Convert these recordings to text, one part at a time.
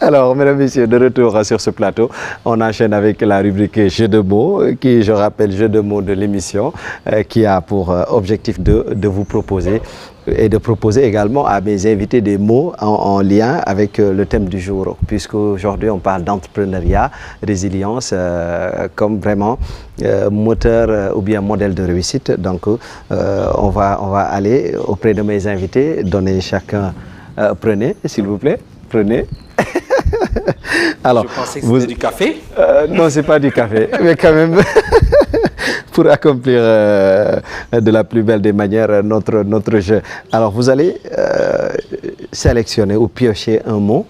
Alors, mesdames, messieurs, de retour sur ce plateau, on enchaîne avec la rubrique Jeux de mots, qui, je rappelle, Jeux de mots de l'émission, qui a pour objectif de vous proposer et de proposer également à mes invités des mots en lien avec le thème du jour, puisqu'aujourd'hui on parle d'entrepreneuriat, résilience comme vraiment moteur ou bien modèle de réussite. Donc on va aller auprès de mes invités, donner chacun, prenez s'il vous plaît, prenez. Alors, je pensais que c'était du café. Non, c'est pas du café, mais quand même, pour accomplir de la plus belle des manières notre jeu. Alors, vous allez sélectionner ou piocher un mot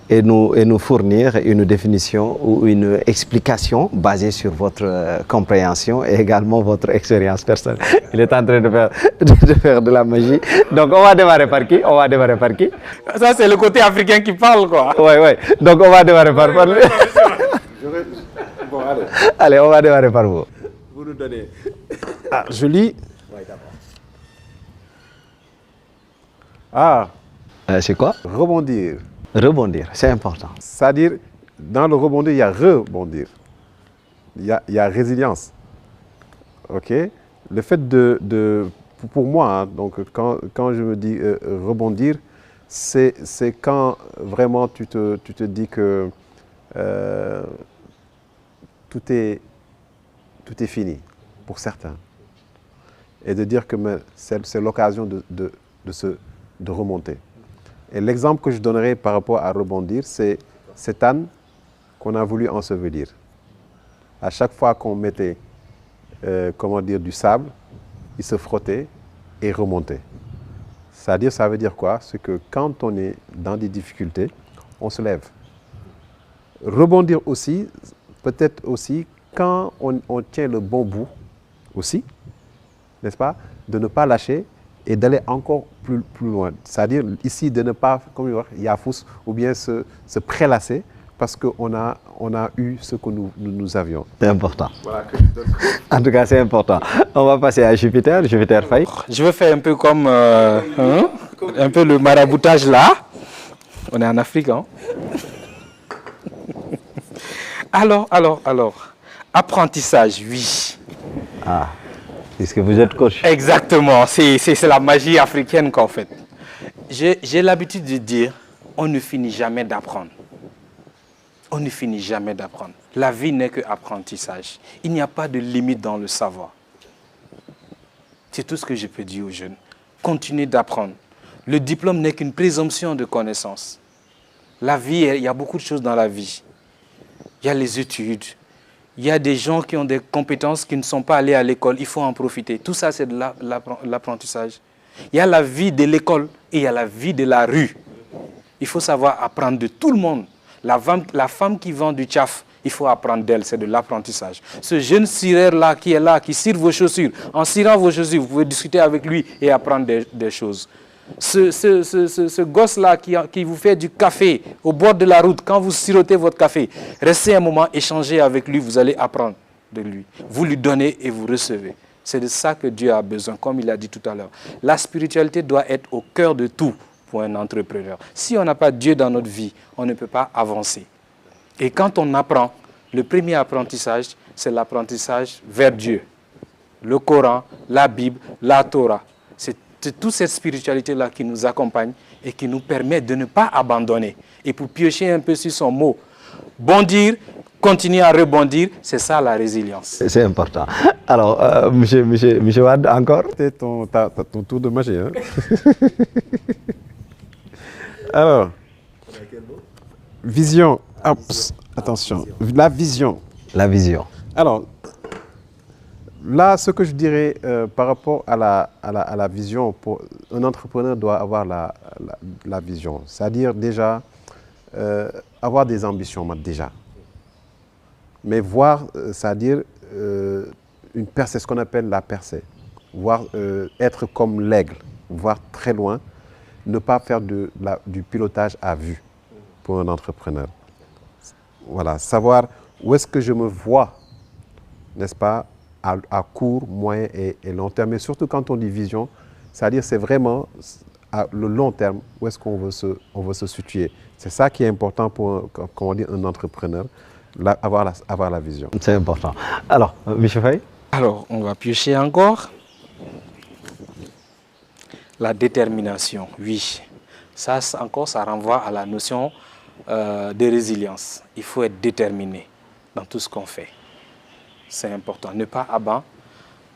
et nous fournir une définition ou une explication basée sur votre compréhension et également votre expérience personnelle. Il est en train de faire de la magie. Donc, on va démarrer par qui? Ça, c'est le côté africain qui parle, quoi. Oui. Donc, on va démarrer par lui. Bon, allez. Allez, on va démarrer par vous. Vous nous donnez. Ah, je lis. Oui, d'accord. Ah, C'est quoi? rebondir. Rebondir, c'est important. C'est-à-dire, dans le rebondir, il y a rebondir. Il y a résilience. OK? Le fait pour moi, hein, donc quand je me dis rebondir, c'est quand vraiment tu te dis que tout est fini pour certains. Et de dire que c'est l'occasion de remonter. Et l'exemple que je donnerai par rapport à rebondir, c'est cet âne qu'on a voulu ensevelir. À chaque fois qu'on mettait du sable, il se frottait et remontait. C'est-à-dire, ça veut dire quoi? C'est que quand on est dans des difficultés, on se lève. Rebondir aussi, peut-être aussi, quand on tient le bon bout aussi, n'est-ce pas? De ne pas lâcher et d'aller encore plus loin. C'est-à-dire ici de ne pas, comme yafous, ou bien se prélasser parce qu'on a eu ce que nous avions. C'est important. Voilà, en tout cas, c'est important. On va passer à Jupiter Faye. Je vais faire un peu comme un peu le maraboutage là. On est en Afrique, hein? Alors. Apprentissage, oui. Ah, est-ce que vous êtes coach? Exactement, c'est la magie africaine qu'en fait. J'ai l'habitude de dire, on ne finit jamais d'apprendre. On ne finit jamais d'apprendre. La vie n'est que apprentissage. Il n'y a pas de limite dans le savoir. C'est tout ce que je peux dire aux jeunes. Continuez d'apprendre. Le diplôme n'est qu'une présomption de connaissance. La vie, il y a beaucoup de choses dans la vie. Il y a les études. Il y a des gens qui ont des compétences qui ne sont pas allés à l'école. Il faut en profiter. Tout ça, c'est de l'apprentissage. Il y a la vie de l'école et il y a la vie de la rue. Il faut savoir apprendre de tout le monde. La femme qui vend du tchaf, il faut apprendre d'elle, c'est de l'apprentissage. Ce jeune cireur-là, qui cire vos chaussures, en cirant vos chaussures, vous pouvez discuter avec lui et apprendre des choses. Ce gosse-là qui vous fait du café au bord de la route, quand vous sirotez votre café, restez un moment, échangez avec lui, vous allez apprendre de lui. Vous lui donnez et vous recevez. C'est de ça que Dieu a besoin, comme il a dit tout à l'heure. La spiritualité doit être au cœur de tout pour un entrepreneur. Si on n'a pas Dieu dans notre vie, on ne peut pas avancer. Et quand on apprend, le premier apprentissage, c'est l'apprentissage vers Dieu. Le Coran, la Bible, la Torah. C'est toute cette spiritualité-là qui nous accompagne et qui nous permet de ne pas abandonner. Et pour piocher un peu sur son mot, bondir, continuer à rebondir, c'est ça la résilience. C'est important. Alors, monsieur Wad, encore? C'était ton tour de magie. Hein? Alors, vision. Attention, la vision. La vision. Alors, là, ce que je dirais par rapport à la vision, un entrepreneur doit avoir la vision. C'est-à-dire déjà, avoir des ambitions, déjà. Mais voir, c'est-à-dire ce qu'on appelle la percée. Voir, être comme l'aigle, voir très loin, ne pas faire du pilotage à vue pour un entrepreneur. Voilà, savoir où est-ce que je me vois, n'est-ce pas, à court, moyen et long terme. Mais surtout quand on dit vision, c'est-à-dire c'est vraiment à le long terme, où est-ce qu'on veut se situer. C'est ça qui est important pour, comment dire, un entrepreneur, avoir la vision. C'est important. Alors, M. Faye? Alors, on va piocher encore. La détermination, oui. Ça encore, ça renvoie à la notion de résilience. Il faut être déterminé dans tout ce qu'on fait. C'est important. Ne pas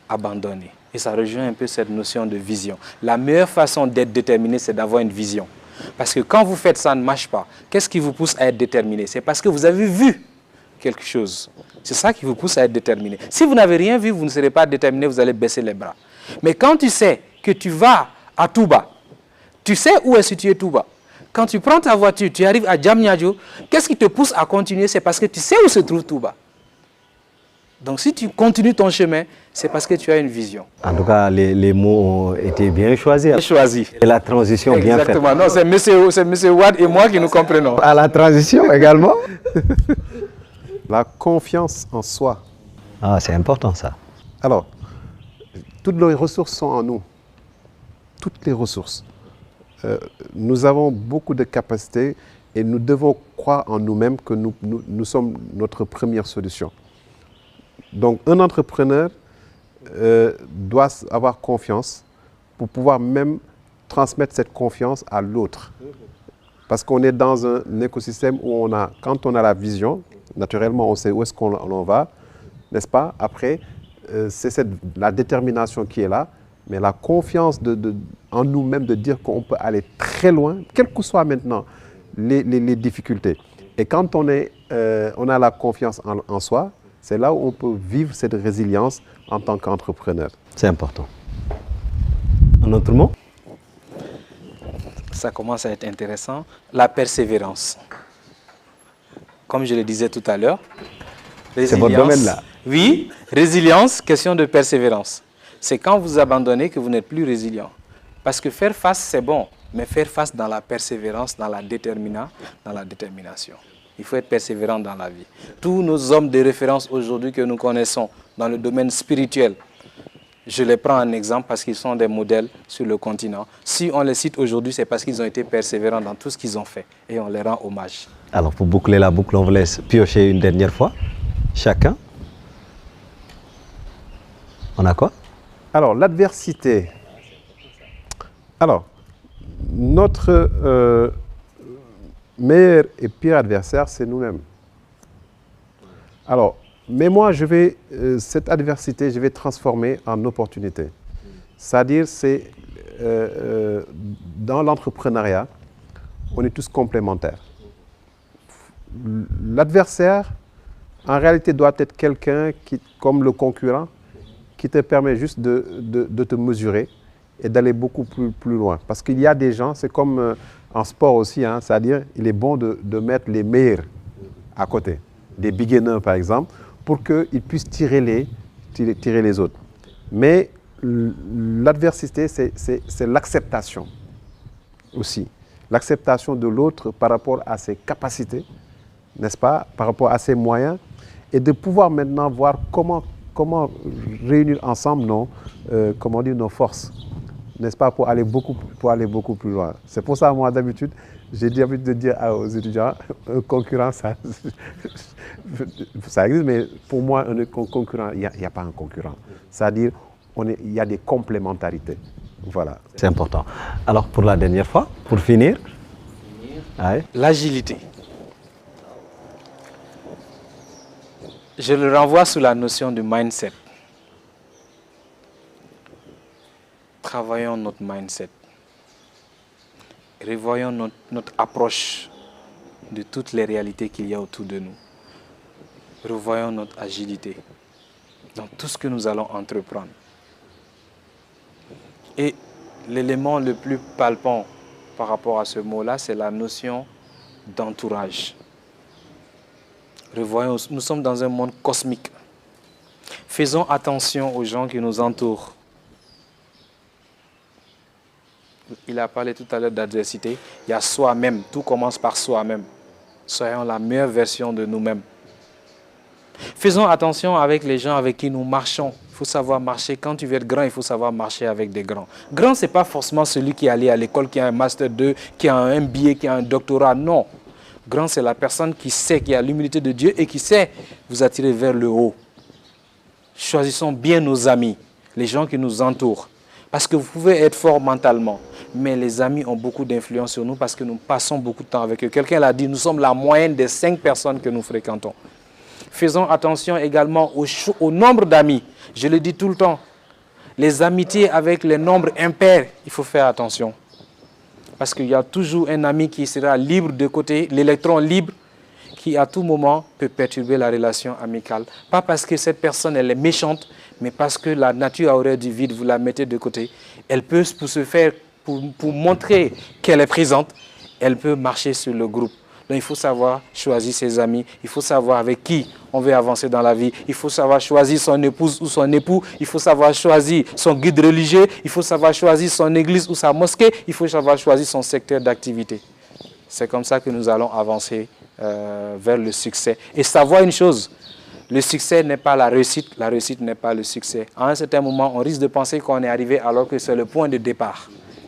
abandonner. Et ça rejoint un peu cette notion de vision. La meilleure façon d'être déterminé, c'est d'avoir une vision. Parce que quand vous faites ça ne marche pas, qu'est-ce qui vous pousse à être déterminé? C'est parce que vous avez vu quelque chose. C'est ça qui vous pousse à être déterminé. Si vous n'avez rien vu, vous ne serez pas déterminé, vous allez baisser les bras. Mais quand tu sais que tu vas à Touba, tu sais où est situé Touba. Quand tu prends ta voiture, tu arrives à Diamniadio, qu'est-ce qui te pousse à continuer? C'est parce que tu sais où se trouve Touba. Donc si tu continues ton chemin, c'est parce que tu as une vision. En tout cas, les mots ont été bien choisis. Choisi. Et la transition bien faite. Exactement. Non, c'est monsieur Wade et moi qui nous comprenons. À la transition également. La confiance en soi. Ah, c'est important ça. Alors, toutes les ressources sont en nous. Toutes les ressources. Nous avons beaucoup de capacités et nous devons croire en nous-mêmes que nous sommes notre première solution. Donc, un entrepreneur doit avoir confiance pour pouvoir même transmettre cette confiance à l'autre. Parce qu'on est dans un écosystème où quand on a la vision, naturellement, on sait où est-ce qu'on va, n'est-ce pas? Après, c'est la détermination qui est là, mais la confiance en nous-mêmes de dire qu'on peut aller très loin, quelles que soient maintenant les difficultés. Et quand on a la confiance en soi, c'est là où on peut vivre cette résilience en tant qu'entrepreneur. C'est important. Un autre mot? Ça commence à être intéressant. La persévérance. Comme je le disais tout à l'heure. C'est votre domaine là. Oui, résilience, question de persévérance. C'est quand vous abandonnez que vous n'êtes plus résilient. Parce que faire face, c'est bon, mais faire face dans la persévérance, dans la détermination. Il faut être persévérant dans la vie. Tous nos hommes de référence aujourd'hui que nous connaissons dans le domaine spirituel, je les prends en exemple parce qu'ils sont des modèles sur le continent. Si on les cite aujourd'hui, c'est parce qu'ils ont été persévérants dans tout ce qu'ils ont fait et on les rend hommage. Alors, pour boucler la boucle, on vous laisse piocher une dernière fois, chacun. On a quoi? Alors, l'adversité. Alors, notre meilleur et pire adversaire, c'est nous-mêmes. Alors, mais moi, cette adversité, je vais transformer en opportunité. C'est-à-dire, dans l'entrepreneuriat, on est tous complémentaires. L'adversaire, en réalité, doit être quelqu'un comme le concurrent, qui te permet juste de te mesurer et d'aller beaucoup plus loin. Parce qu'il y a des gens, c'est comme en sport aussi, hein, c'est-à-dire il est bon de mettre les meilleurs à côté, des beginners par exemple, pour qu'ils puissent tirer les autres. Mais l'adversité, c'est l'acceptation aussi. L'acceptation de l'autre par rapport à ses capacités, n'est-ce pas, par rapport à ses moyens, et de pouvoir maintenant voir comment réunir ensemble nos forces, n'est-ce pas, pour aller beaucoup plus loin. C'est pour ça, moi, d'habitude, j'ai l'habitude de dire aux étudiants, un concurrent, ça existe, mais pour moi, un concurrent, il n'y a pas un concurrent. C'est-à-dire, il y a des complémentarités. Voilà. C'est important. Alors, pour la dernière fois, pour finir, l'agilité. Je le renvoie sous la notion du mindset. Travaillons notre mindset. Revoyons notre approche de toutes les réalités qu'il y a autour de nous. Revoyons notre agilité dans tout ce que nous allons entreprendre. Et l'élément le plus palpant par rapport à ce mot-là, c'est la notion d'entourage. Revoyons, nous sommes dans un monde cosmique. Faisons attention aux gens qui nous entourent. Il a parlé tout à l'heure d'adversité. Il y a soi-même. Tout commence par soi-même. Soyons la meilleure version de nous-mêmes. Faisons attention avec les gens avec qui nous marchons. Il faut savoir marcher. Quand tu veux être grand, il faut savoir marcher avec des grands. Grand, ce n'est pas forcément celui qui est allé à l'école, qui a un Master 2, qui a un MBA, qui a un doctorat. Non. Grand, c'est la personne qui sait, qui a l'humilité de Dieu et qui sait vous attirer vers le haut. Choisissons bien nos amis, les gens qui nous entourent. Parce que vous pouvez être fort mentalement, mais les amis ont beaucoup d'influence sur nous parce que nous passons beaucoup de temps avec eux. Quelqu'un l'a dit, nous sommes la moyenne des 5 personnes que nous fréquentons. Faisons attention également au nombre d'amis. Je le dis tout le temps. Les amitiés avec les nombres impairs, il faut faire attention. Parce qu'il y a toujours un ami qui sera libre de côté, l'électron libre, qui à tout moment peut perturber la relation amicale. Pas parce que cette personne elle est méchante, mais parce que la nature a horreur du vide, vous la mettez de côté. Elle peut pour montrer qu'elle est présente, elle peut marcher sur le groupe. Donc il faut savoir choisir ses amis, il faut savoir avec qui on veut avancer dans la vie, il faut savoir choisir son épouse ou son époux, il faut savoir choisir son guide religieux, il faut savoir choisir son église ou sa mosquée, il faut savoir choisir son secteur d'activité. C'est comme ça que nous allons avancer vers le succès. Et savoir une chose, le succès n'est pas la réussite n'est pas le succès. À un certain moment, on risque de penser qu'on est arrivé alors que c'est le point de départ.